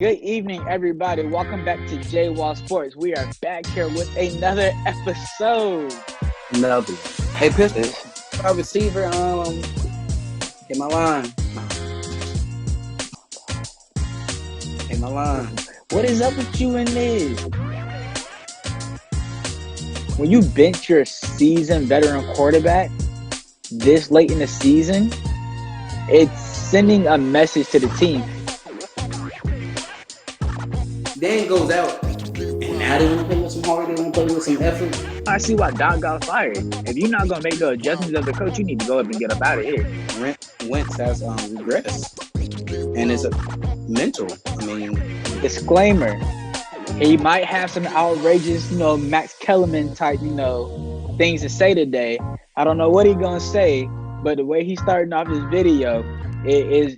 Good evening, everybody. Welcome back to J Wall Sports. We are back here with another episode. Another one. Hey, Pistol, This, our receiver, hit my line. Hit my line. what is up with you in this? When you bench your seasoned veteran quarterback this late in the season, it's sending a message to the team. Then goes out. And now they want to play with some heart. They want to play with some effort. I see why Doc got fired. If you're not gonna make the adjustments of the coach, you need to go up and get up out of here. Wentz has regressed. And it's a mental. I mean, Disclaimer: he might have some outrageous, Max Kellerman type, things to say today. I don't know what he's gonna say, but the way he's starting off his video, it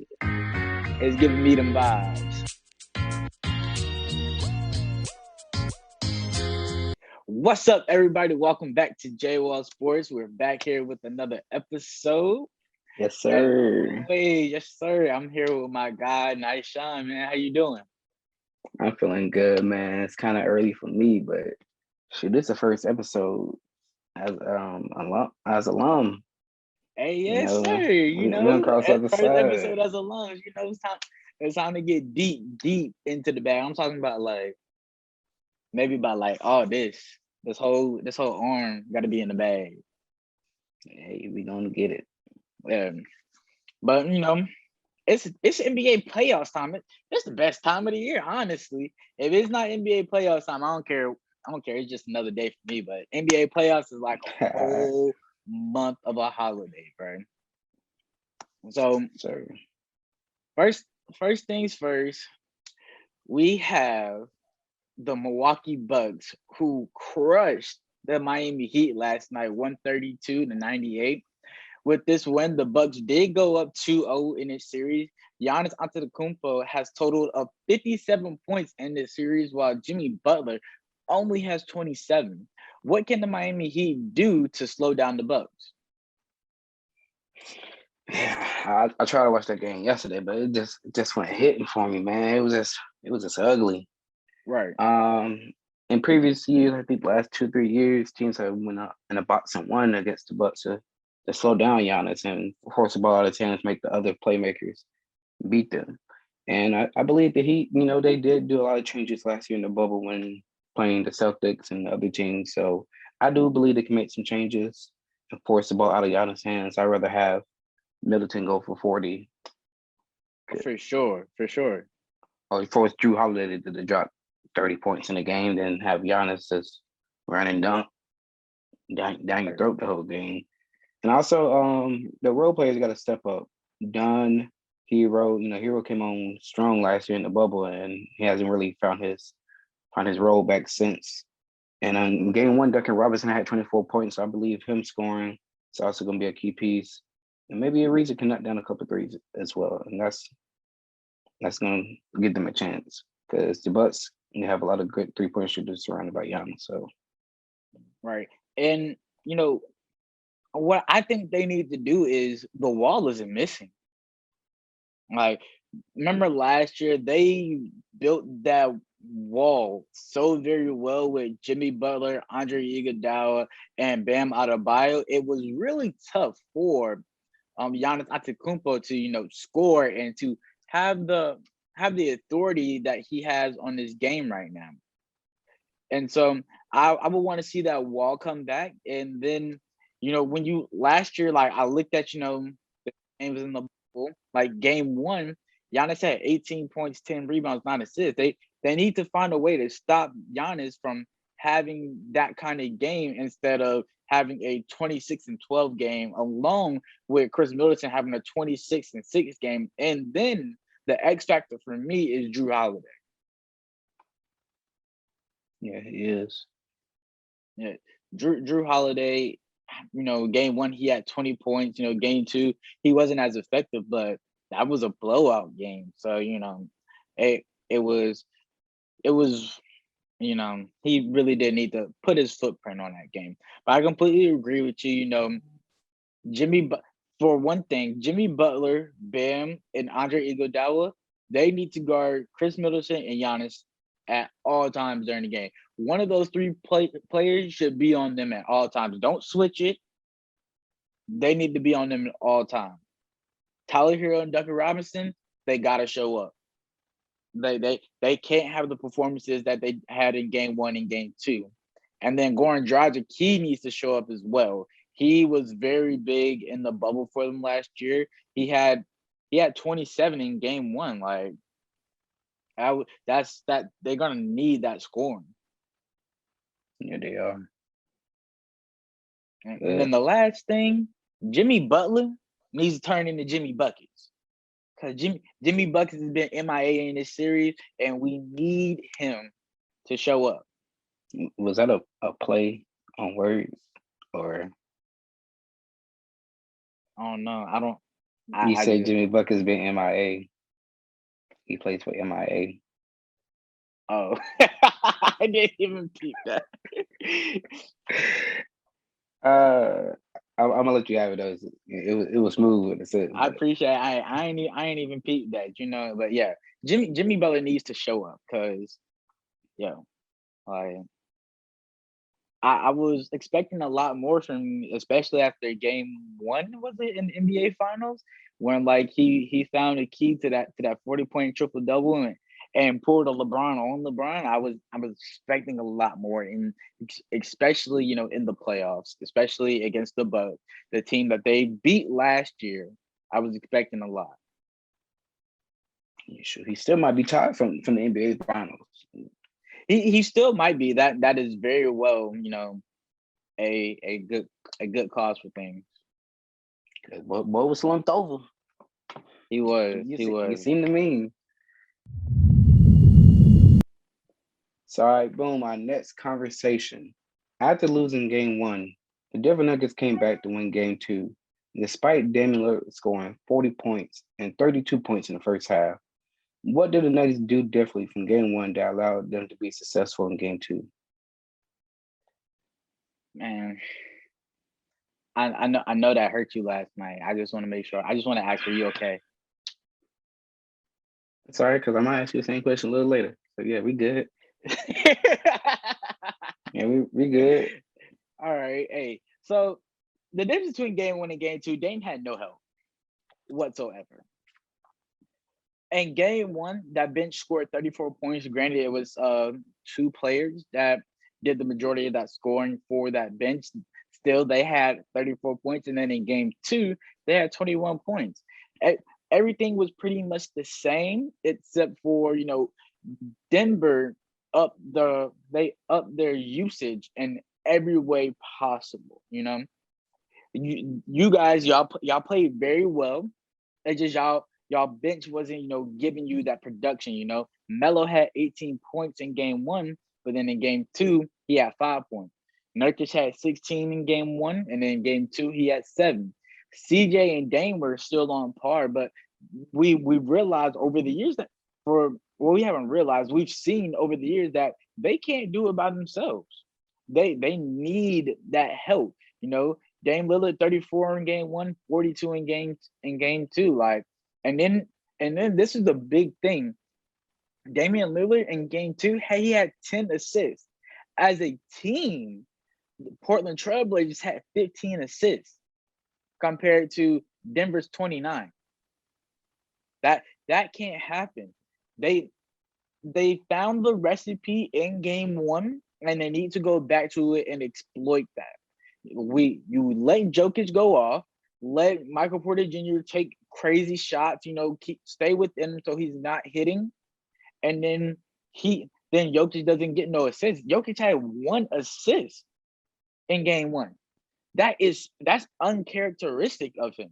is giving me them vibes. What's up, everybody? Welcome back to J Wall Sports. We're back here with another episode. yes, sir. Hey, yes, sir. I'm here with my guy, Nice Sean, man. How you doing? I'm feeling good, man. It's kind of early for me, but shit, this is the first episode as alum. Hey, You yes, know, sir. we gonna cross the other First side. episode as a lunch, it's time to get deep into the bag. I'm talking about maybe about this whole arm got to be in the bag. Hey, we gonna get it. Yeah. But it's NBA playoffs time. It's the best time of the year, honestly. If it's not NBA playoffs time, I don't care. It's just another day for me. But NBA playoffs is like a whole month of a holiday, bro. So Sir. first things first, we have the Milwaukee Bucks who crushed the Miami Heat last night, 132-98. With this win, the Bucks did go up 2-0 in this series. Giannis Antetokounmpo has totaled of 57 points in this series, while Jimmy Butler only has 27. What can the Miami Heat do to slow down the Bucks? Yeah, I tried to watch that game yesterday, but it just went hitting for me, man. It was just ugly. Right. In previous years, I think last 2-3 years, teams have went up in a box and won against the Bucks to slow down Giannis and force the ball out of hands, make the other playmakers beat them. And I believe the Heat, they did do a lot of changes last year in the bubble when playing the Celtics and the other teams. So I do believe they can make some changes and force the ball out of Giannis' hands. I'd rather have Middleton go for 40. For sure. Or force Drew Holiday to drop 30 points in a game than have Giannis just run and dunk down your throat the whole game. And also, the role players got to step up. Dunn, Hero, Hero came on strong last year in the bubble, and he hasn't really found his role back since. And in game one, Duncan Robinson had 24 points. So I believe him scoring is also going to be a key piece. And maybe Ariza can knock down a couple threes as well. And that's going to give them a chance because the Bucks have a lot of good three-point shooters surrounded by Giannis. So, Right. And, what I think they need to do is the wall isn't missing. Like, remember last year they built that wall so very well with Jimmy Butler, Andre Iguodala, and Bam Adebayo. It was really tough for Giannis Antetokounmpo to score and to have the authority that he has on this game right now. And so I would want to see that wall come back. And then, when you last year, like I looked at, the games in the bubble, like game one, Giannis had 18 points, 10 rebounds, 9 assists. They need to find a way to stop Giannis from having that kind of game instead of having a 26-12 game, along with Chris Middleton having a 26-6 game. And then the X factor for me is Drew Holiday. yeah, he is. Yeah, Drew Holiday, game one he had 20 points. Game two he wasn't as effective, but that was a blowout game. So it was he really did need to put his footprint on that game. But I completely agree with you. For one thing, Jimmy Butler, Bam, and Andre Iguodala, They need to guard Chris Middleton and Giannis at all times during the game. One of those three players should be on them at all times. Don't switch it. They need to be on them at all times. Tyler Hero and Duncan Robinson, they gotta show up. They can't have the performances that they had in game 1 and game 2. And then Goran Dragic, he needs to show up as well. He was very big in the bubble for them last year. He had 27 in game 1. Like that's that they're gonna need that scoring. Yeah, they are. And then the last thing, Jimmy Butler needs to turn into Jimmy Buckets. Because Jimmy Buckets has been MIA in this series, and we need him to show up. Was that a play on words or? I don't know. I don't. You said Jimmy Buckets been MIA. He plays for MIA. Oh, I didn't even peep that. I'm gonna let you have it though. It was smooth with the set. I appreciate it. I ain't even peeped that, but yeah, Jimmy Butler needs to show up because like I was expecting a lot more from him, especially after game 1, was it, in the NBA finals, when like he found a key to that 40-point triple double and pulled a LeBron on LeBron. I was expecting a lot more, especially in the playoffs, especially against the Bucks, the team that they beat last year. I was expecting a lot. Yeah, sure. He still might be tied from the NBA finals. He still might be. That is very well, a good cause for things. Boy was slumped over. He was. You seem to mean. So, all right, boom, our next conversation. After losing game 1, the Denver Nuggets came back to win game 2, despite Damian Lillard scoring 40 points and 32 points in the first half. What did the Nuggets do differently from game 1 that allowed them to be successful in game 2? Man, I know that hurt you last night. I just want to make sure. I just want to ask, are you okay? Sorry, because I might ask you the same question a little later. So yeah, we good. Yeah, we good. All right. Hey, so the difference between game 1 and game 2, Dame had no help whatsoever. In game 1, that bench scored 34 points. Granted, it was 2 players that did the majority of that scoring for that bench. Still, they had 34 points. And then in game 2, they had 21 points. Everything was pretty much the same, except for, Denver they upped their usage in every way possible. You guys, y'all played very well. It's just y'all bench wasn't, giving you that production. Melo had 18 points in game 1, but then in game 2, he had 5 points. Nurkic had 16 in game 1, and then in game 2, he had 7. CJ and Dame were still on par, but we realized over the years that we haven't realized, we've seen over the years that they can't do it by themselves. They need that help. Dame Lillard 34 in game 1, 42 in game 2. Like, and then this is the big thing. Damian Lillard in game 2, he had 10 assists. As a team, the Portland Trailblazers had 15 assists compared to Denver's 29. That can't happen. They found the recipe in game 1, and they need to go back to it and exploit that. You let Jokic go off, let Michael Porter Jr. take crazy shots, stay with him so he's not hitting, and then Jokic doesn't get no assists. Jokic had 1 assist in game 1. That's uncharacteristic of him.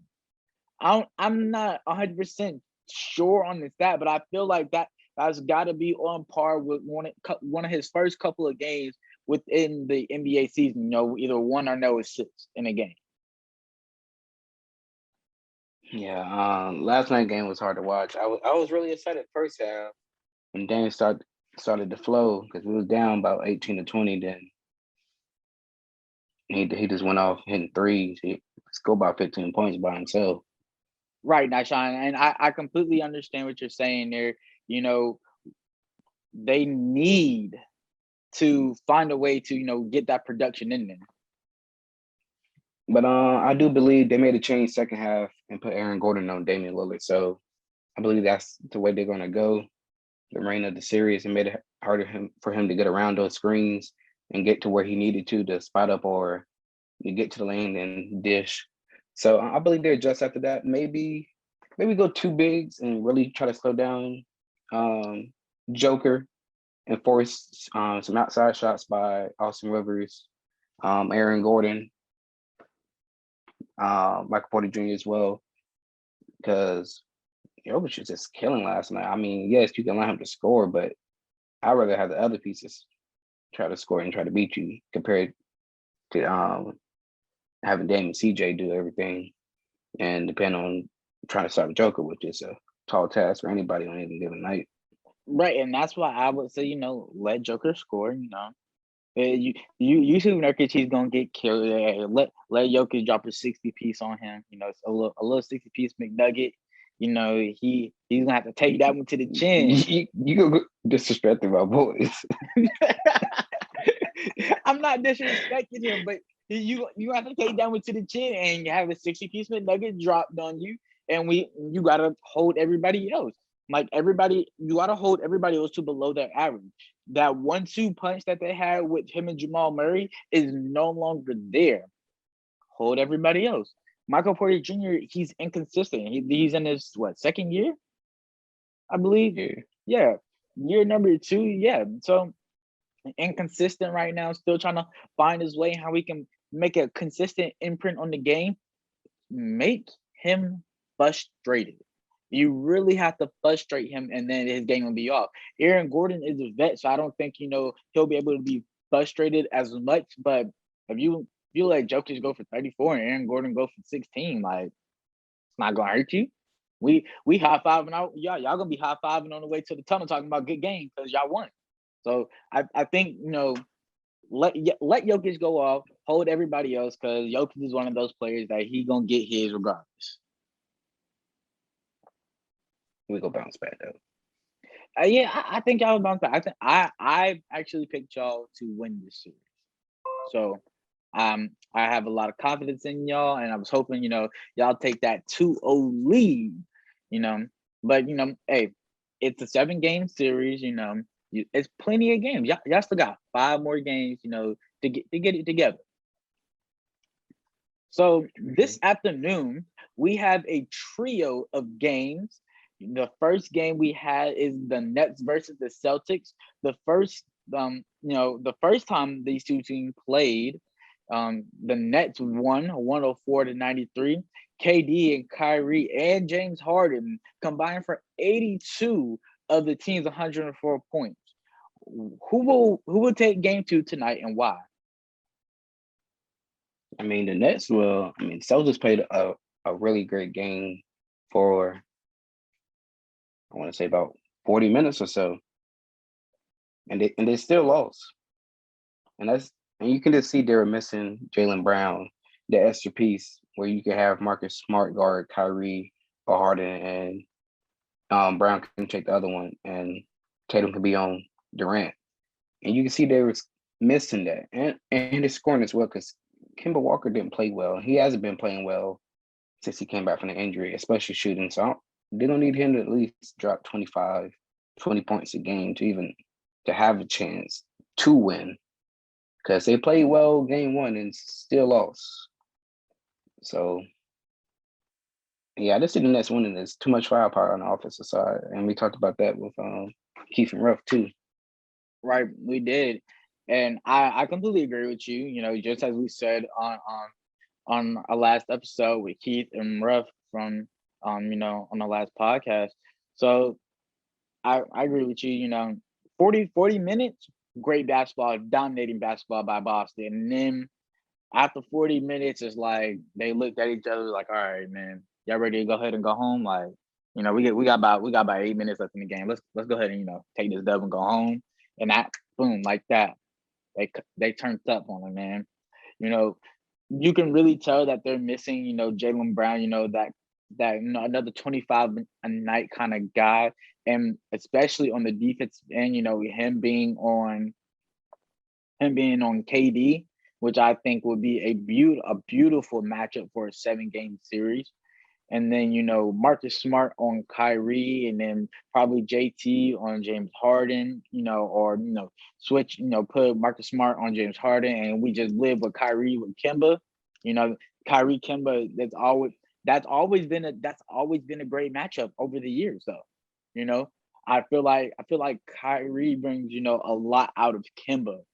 I'm not 100% sure on the stat, but I feel like that's got to be on par with one of his first couple of games within the NBA season. Either 1 or no assists in a game. Yeah, last night's game was hard to watch. I was really excited first half when Dame started to flow because we was down about 18-20. Then he just went off hitting threes. He scored about 15 points by himself. Right now, Sean, and I completely understand what you're saying there. You know, they need to find a way to, get that production in there. But I do believe they made a change second half and put Aaron Gordon on Damian Lillard. So I believe that's the way they're going to go the reign of the series, and made it harder for him to get around those screens and get to where he needed to spot up or you get to the lane and dish. So I believe they adjust after that. Maybe go two bigs and really try to slow down um, Joker and force some outside shots by Austin Rivers, Aaron Gordon, Michael Porter Jr. as well, because Jokic was just killing last night. I mean, yes, you can allow him to score, but I'd rather have the other pieces try to score and try to beat you compared to having Dame and CJ do everything and depend on trying to stop Joker, which is a tall task for anybody on any given night. Right, and that's why I would say, let Joker score. You see Nurkic, he's gonna get killed. Yeah, let Jokic drop a 60 piece on him. It's a little 60 piece McNugget. He's gonna have to take that one to the chin. You go disrespecting my boys. I'm not disrespecting him, but you have to take that one to the chin and you have a 60 piece McNugget dropped on you, and you gotta hold everybody else. Like you gotta hold everybody else to below their average. That 1-2 punch that they had with him and Jamal Murray is no longer there. Hold everybody else. Michael Porter Jr., he's inconsistent. He's in his second year, I believe. Yeah, year number 2. Yeah, so inconsistent right now. Still trying to find his way, how we can make a consistent imprint on the game. Make him frustrated. You really have to frustrate him, and then his game will be off. Aaron Gordon is a vet, so I don't think he'll be able to be frustrated as much. But if you let Jokic go for 34 and Aaron Gordon go for 16, like, it's not gonna hurt you. We high fiving out. Y'all gonna be high fiving on the way to the tunnel talking about good game because y'all won. So I think let Jokic go off, hold everybody else, because Jokic is one of those players that he gonna get his regardless. We go bounce back though. Yeah, I think y'all will bounce back. I actually picked y'all to win this series. So I have a lot of confidence in y'all, and I was hoping y'all take that 2-0 lead. But hey, it's a 7-game series. It's plenty of games. Y'all still got 5 more games. To get it together. So this afternoon we have a trio of games. The first game we had is the Nets versus the Celtics. The first time these two teams played, the Nets won 104-93. KD and Kyrie and James Harden combined for 82 of the team's 104 points. Who will take game 2 tonight, and why? I mean, the Nets will. I mean, Celtics played a really great game for, I want to say, about 40 minutes or so, and they still lost. And you can just see they were missing Jaylen Brown, the extra piece where you could have Marcus Smart guard Kyrie or Harden, and Brown can take the other one, and Tatum could be on Durant. And you can see they were missing that, and they're scoring as well because Kemba Walker didn't play well. He hasn't been playing well since he came back from the injury, especially shooting. So they don't need him to at least drop 25, 20 points a game to have a chance to win, because they played well game 1 and still lost. So yeah, I just see the Nets winning. There's too much firepower on the offensive side, and we talked about that with Keith and Ruff too. Right, we did, and I completely agree with you. Just as we said on our last episode with Keith and Ruff from on the last podcast. So I agree with you. 40 minutes, great basketball, dominating basketball by Boston, and then after 40 minutes, it's like they looked at each other like, all right, man, y'all ready to go ahead and go home? Like, we got about 8 minutes left in the game. Let's go ahead and take this dub and go home. And that, boom, like that, they turned up on it, man. You can really tell that they're missing, Jaylen Brown, that another 25 a night kind of guy, and especially on the defense end, him being on KD, which I think would be a beautiful matchup for a 7-game series. And then, Marcus Smart on Kyrie, and then probably JT on James Harden, or, switch, put Marcus Smart on James Harden, and we just live with Kyrie with Kemba. You know, Kyrie Kemba, that's always been a great matchup over the years, though. You know, I feel like Kyrie brings, a lot out of Kemba,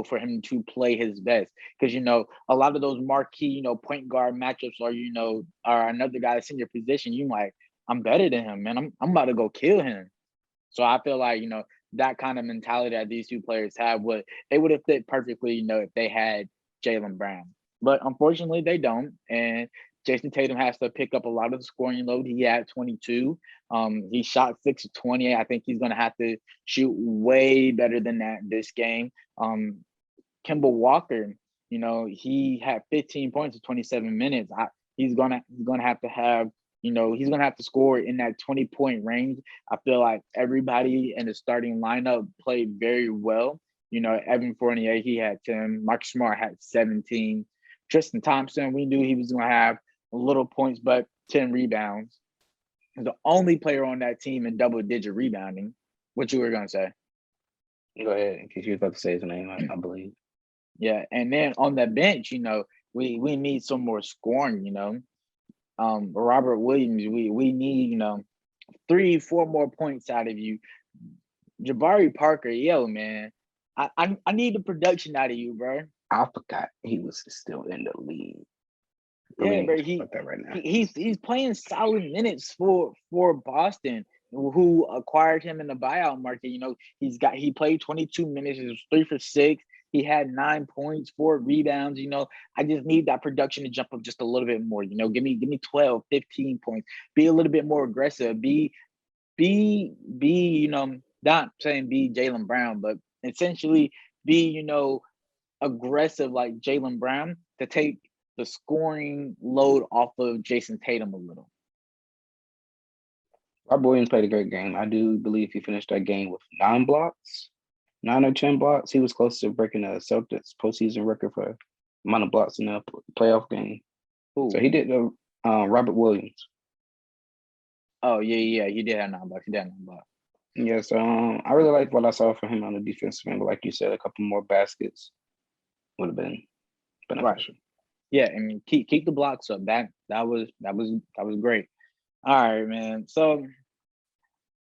for him to play his best. Because, a lot of those marquee, point guard matchups are another guy that's in your position. You like, I'm better than him, man. I'm about to go kill him. So I feel like, that kind of mentality that these two players have would have fit perfectly, if they had Jaylen Brown. But unfortunately they don't. And Jason Tatum has to pick up a lot of the scoring load. He had 22. He shot 6 of 20. I think he's gonna have to shoot way better than that this game. Kemba Walker, he had 15 points in 27 minutes. He's gonna have to score in that 20-point range. I feel like everybody in the starting lineup played very well. Evan Fournier, he had 10. Marcus Smart had 17. Tristan Thompson, we knew he was gonna have little points, but 10 rebounds. The only player on that team in double-digit rebounding. What you were gonna say? Go ahead, in case you were about to say his name, I believe. Yeah, and then on the bench, we need some more scoring. Robert Williams, we need 3-4 more points out of you. Jabari Parker, yo man, I need the production out of you, bro. I forgot he was still in the league. Yeah, bro. About that right now. He's playing solid minutes for Boston, who acquired him in the buyout market. He played 22 minutes. He was 3 for 6. He had 9 points, 4 rebounds. I just need that production to jump up just a little bit more. Give me 12, 15 points. Be a little bit more aggressive. Not saying be Jaylen Brown, but essentially be, aggressive like Jaylen Brown to take the scoring load off of Jason Tatum a little. Robert Williams played a great game. I do believe he finished that game with 9 blocks, 9 or 10 blocks. He was close to breaking the Celtics postseason record for amount of blocks in a playoff game. Ooh. So he did the Robert Williams. Oh yeah, he did have 9 blocks. Yes, I really liked what I saw from him on the defensive end. But like you said, a couple more baskets would have been beneficial. Right. Yeah, I mean, keep the blocks up. That was great. All right, man. So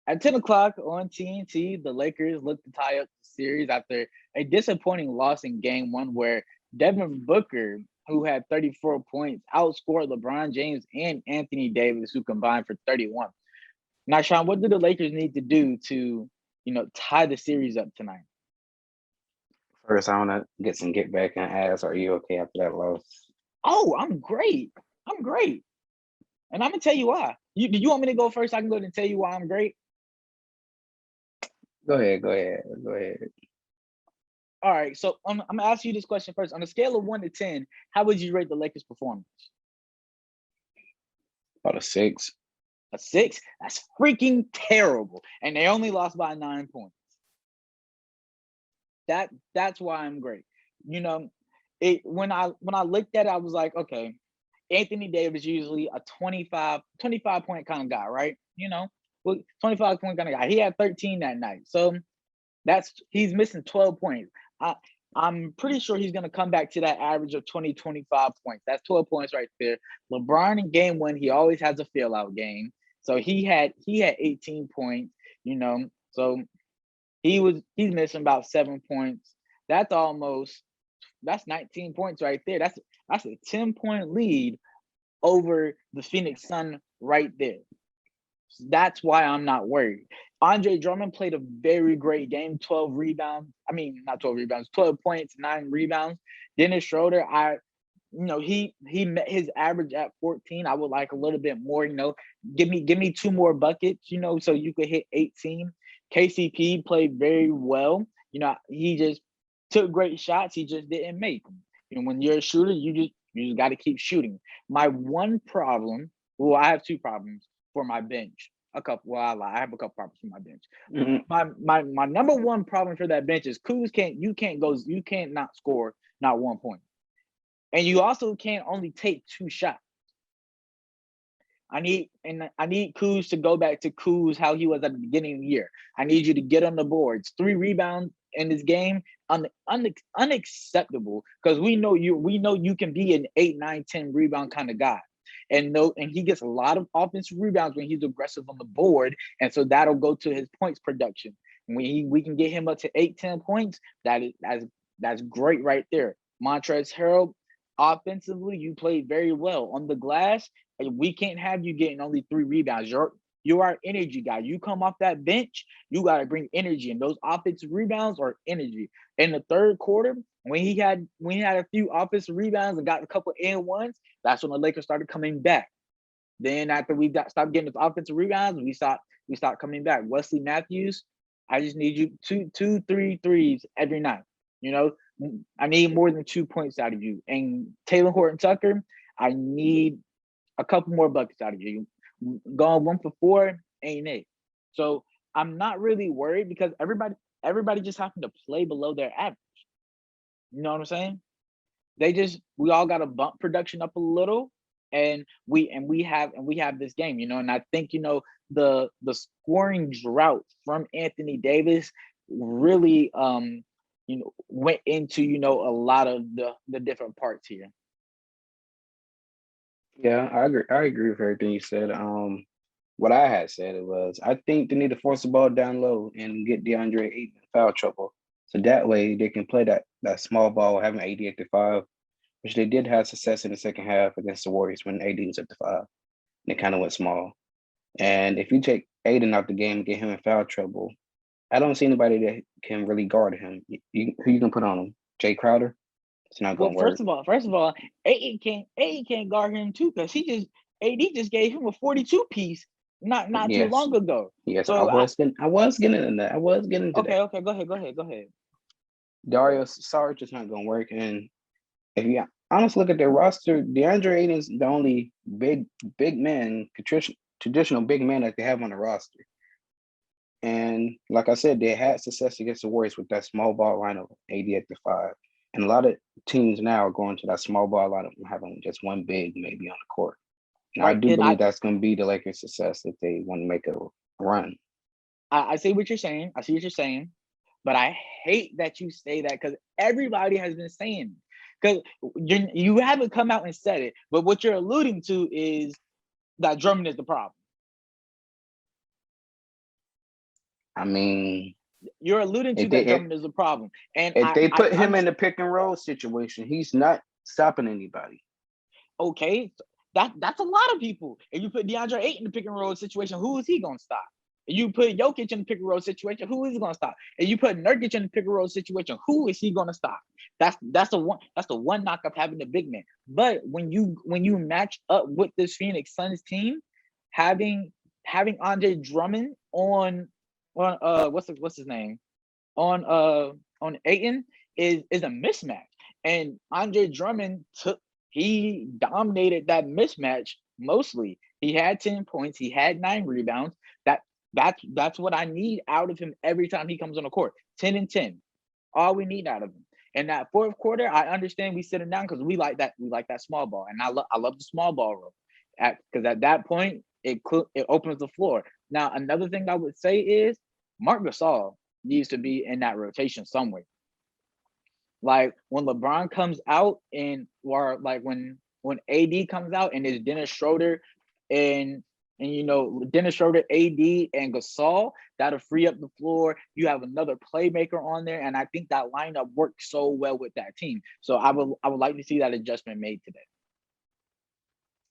at 10 o'clock on TNT, the Lakers look to tie up the series after a disappointing loss in Game 1, where Devin Booker, who had 34 points, outscored LeBron James and Anthony Davis, who combined for 31. Now, Sean, what do the Lakers need to do to, tie the series up tonight? First, I want to get some get back and ask, are you okay after that loss? Oh, I'm great. And I'm going to tell you why. You want me to go first? I can go ahead and tell you why I'm great. Go ahead. All right. So I'm going to ask you this question first. On a scale of 1 to 10, how would you rate the Lakers' performance? About a 6. A 6? That's freaking terrible. And they only lost by 9 points. That's why I'm great. When I looked at it, I was like, okay, Anthony Davis usually a 25 point kind of guy, right? 25 point kind of guy. He had 13 that night. So he's missing 12 points. I'm pretty sure he's going to come back to that average of 20, 25 points. That's 12 points right there. LeBron in Game 1, he always has a fill-out game. So he had 18 points, so he's missing about 7 points. That's 19 points right there. That's a 10-point lead over the Phoenix Sun right there. So that's why I'm not worried. Andre Drummond played a very great game, 12 rebounds. I mean, not 12 rebounds, 12 points, 9 rebounds. Dennis Schroeder, he met his average at 14. I would like a little bit more, give me 2 more buckets, so you could hit 18. KCP played very well. He just took great shots. He just didn't make them. When you're a shooter, you just got to keep shooting. My one problem Well, I have two problems for my bench. A couple. Well, I lie. I have a couple problems for my bench. Mhm. My number one problem for that bench is Kuz you can't not score not 1 point, and you also can't only take two shots. I need Kuz to go back to Kuz how he was at the beginning of the year. I need you to get on the boards. 3 rebounds in this game, unacceptable. Because we know you can be an 8, 9, 10 rebound kind of guy. And he gets a lot of offensive rebounds when he's aggressive on the board. And so that'll go to his points production. When we can get him up to 8, 10 points, that's great right there. Montrezl Harrell, offensively, you played very well. On the glass, we can't have you getting only 3 rebounds. You are an energy guy. You come off that bench, you got to bring energy, and those offensive rebounds are energy. In the third quarter, when he had a few offensive rebounds and got a couple and ones, that's when the Lakers started coming back. Then after stopped getting those offensive rebounds, we stopped coming back. Wesley Matthews, I just need you two, 3 threes every night. You know, I need more than 2 points out of you. And Taylor Horton Tucker, I need a couple more buckets out of you. Going 1 for 4 ain't it. So I'm not really worried because everybody just happened to play below their average. You know what I'm saying? We all got to bump production up a little, and we have this game, and I think the scoring drought from Anthony Davis really went into a lot of the different parts here. Yeah, I agree. I agree with everything you said. What I had said it was I think they need to force the ball down low and get DeAndre Ayton in foul trouble, so that way they can play that small ball, having 88 to 5, which they did have success in the second half against the Warriors when AD was up to 5. They kind of went small. And if you take Aiden out the game and get him in foul trouble, I don't see anybody that can really guard him. Who you can put on him? Jay Crowder? It's not Well, going to work. first of all, AD can't guard him too because AD just gave him a 42 piece not too Yes, long ago. yes, So I was getting into that. I was getting into that. okay, go ahead. Dario Saric is not going to work, and if you honestly look at their roster, DeAndre Ayton is the only big man, traditional big man that they have on the roster. And like I said, they had success against the Warriors with that small ball lineup, 88 to 5. And a lot of teams now are going to that small ball lineup and having just one big maybe on the court. And I Right, do believe that's going to be the Lakers' success if they want to make a run. I see what you're saying. I see what you're saying, but I hate that you say that because everybody has been saying because you haven't come out and said it, but what you're alluding to is that Drummond is the problem. I mean, you're alluding to that Drummond is the problem, and if they put him in the pick and roll situation, he's not stopping anybody. Okay, that's a lot of people. If you put DeAndre Ayton in the pick and roll situation, who is he gonna stop? If you put Jokic in the pick and roll situation, who is he gonna stop? If you put Nurkic in the pick and roll situation, who is he gonna stop? That's the one knock of having the big man. But when you match up with this Phoenix Suns team, having Andre Drummond on what's his name on Ayton is a mismatch, and Andre Drummond he dominated that mismatch mostly. He had 10 points, he had 9 rebounds. That's what I need out of him every time he comes on the court. 10 and 10. All we need out of him. And that fourth quarter, I understand we sit him down because we like that small ball. And I love the small ball role. Because at that point, it opens the floor. Now, another thing I would say is Marc Gasol needs to be in that rotation somewhere. Like when LeBron comes out or like when AD comes out and it's Dennis Schroeder and Dennis Schroeder, AD, and Gasol, that'll free up the floor. You have another playmaker on there, and I think that lineup works so well with that team. So I would like to see that adjustment made today.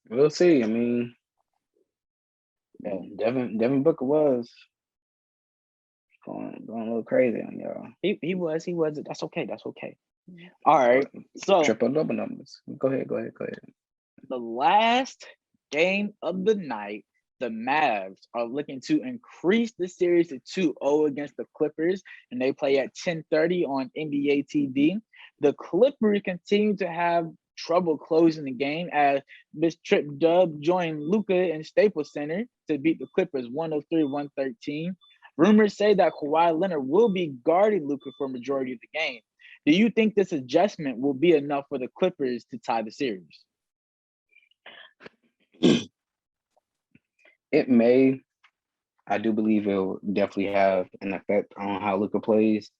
We'll see. I mean, Devin Booker was going a little crazy on y'all. He was. That's okay. All right. So triple double numbers. Go ahead. The last game of the night, the Mavs are looking to increase the series to 2-0 against the Clippers, and they play at 10:30 on NBA TV. The Clippers continue to have trouble closing the game as Miss Trip Dub joined Luca in Staples Center to beat the Clippers 103-113. Rumors say that Kawhi Leonard will be guarding Luca for a majority of the game. Do you think this adjustment will be enough for the Clippers to tie the series? It may. I do believe it will definitely have an effect on how Luka plays.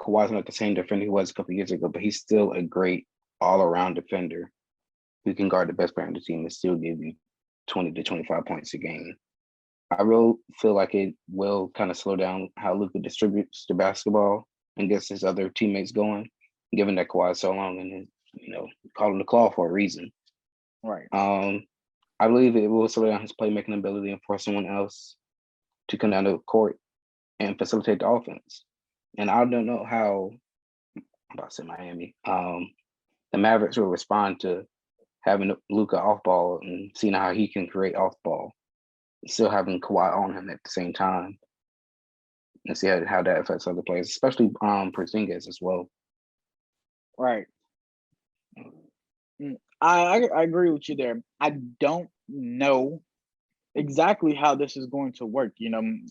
Kawhi's not the same defender he was a couple of years ago, but he's still a great all-around defender who can guard the best player on the team and still give you 20 to 25 points a game. I really feel like it will kind of slow down how Luka distributes the basketball and gets his other teammates going, given that Kawhi is so long and call him the claw for a reason. Right. I believe it will slow down his playmaking ability and force someone else to come down the court and facilitate the offense. And I don't know how, I'm about to say Miami, the Mavericks will respond to having Luka off ball and seeing how he can create off ball, still having Kawhi on him at the same time, and see how that affects other players, especially Porzingis as well. Right. I agree with you there. I don't know exactly how this is going to work.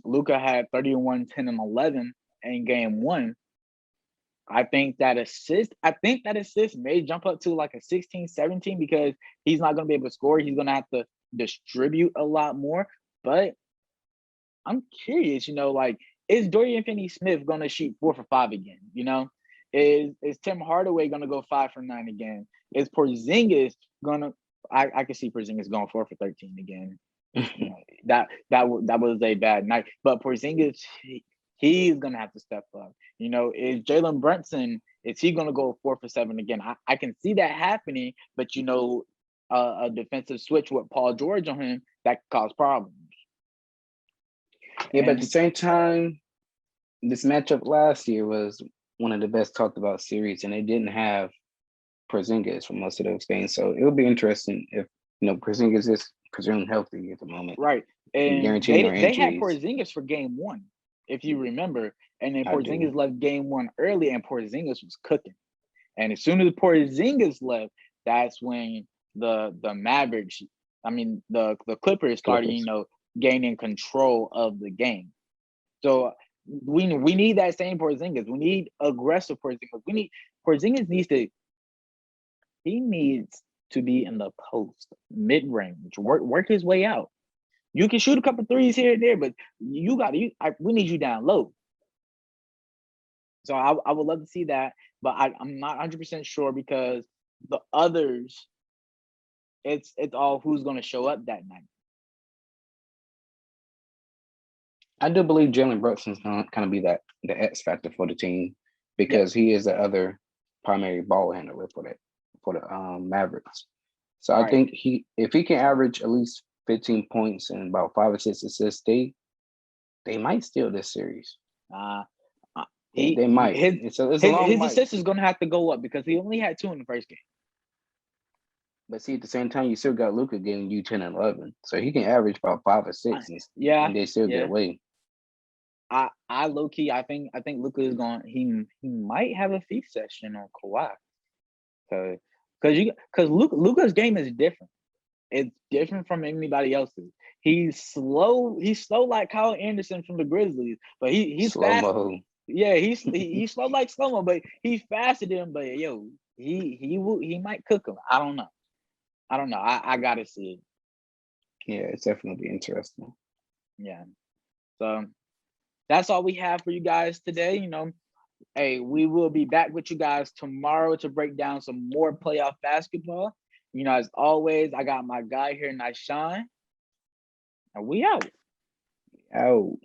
Luka had 31, 10, and 11 in game one. I think that assist may jump up to like a 16, 17 because he's not going to be able to score. He's going to have to distribute a lot more. But I'm curious, is Dorian Finney-Smith going to shoot 4 for 5 again? Is Tim Hardaway going to go 5 for 9 again? Is Porzingis going to – I can see Porzingis going 4 for 13 again. That was a bad night. But Porzingis, he's going to have to step up. Is Jalen Brunson, is he going to go 4 for 7 again? I can see that happening, but, a defensive switch with Paul George on him, that could cause problems. Yeah, but at the same time, this matchup last year was one of the best talked about series, and they didn't have Porzingis for most of those games. So it'll be interesting if Porzingis is presumed healthy at the moment. Right. And they had injuries. Porzingis for game one, if you remember. And then Porzingis left game one early, and Porzingis was cooking. And as soon as Porzingis left, that's when the Mavericks, the Clippers started, gaining control of the game. So we need that same Porzingis. We need aggressive Porzingis. Porzingis needs to be in the post, mid-range, work his way out. You can shoot a couple threes here and there, but we need you down low. So I would love to see that, but I'm not 100% sure because the others, it's all who's going to show up that night. I do believe Jalen Brunson's going to kind of be the X factor for the team because he is the other primary ball handler for the Mavericks. So I think if he can average at least 15 points and about 5 or 6 assists, they might steal this series. They might. His assist is going to have to go up because he only had 2 in the first game. But see, at the same time, you still got Luka getting you 10 and 11, so he can average about 5 or 6, and they still get away. I low key, I think Luka is going. He might have a feast session on Kawhi, because Luka's game is different. It's different from anybody else's. He's slow. He's slow like Kyle Anderson from the Grizzlies, but he's fast. Yeah, he's slow like slow-mo, but he's faster than him. But he might cook him. I don't know. I gotta see it. Yeah, it's definitely interesting. Yeah. So that's all we have for you guys today. Hey, we will be back with you guys tomorrow to break down some more playoff basketball. As always, I got my guy here, Nice Shine. And we out. Out.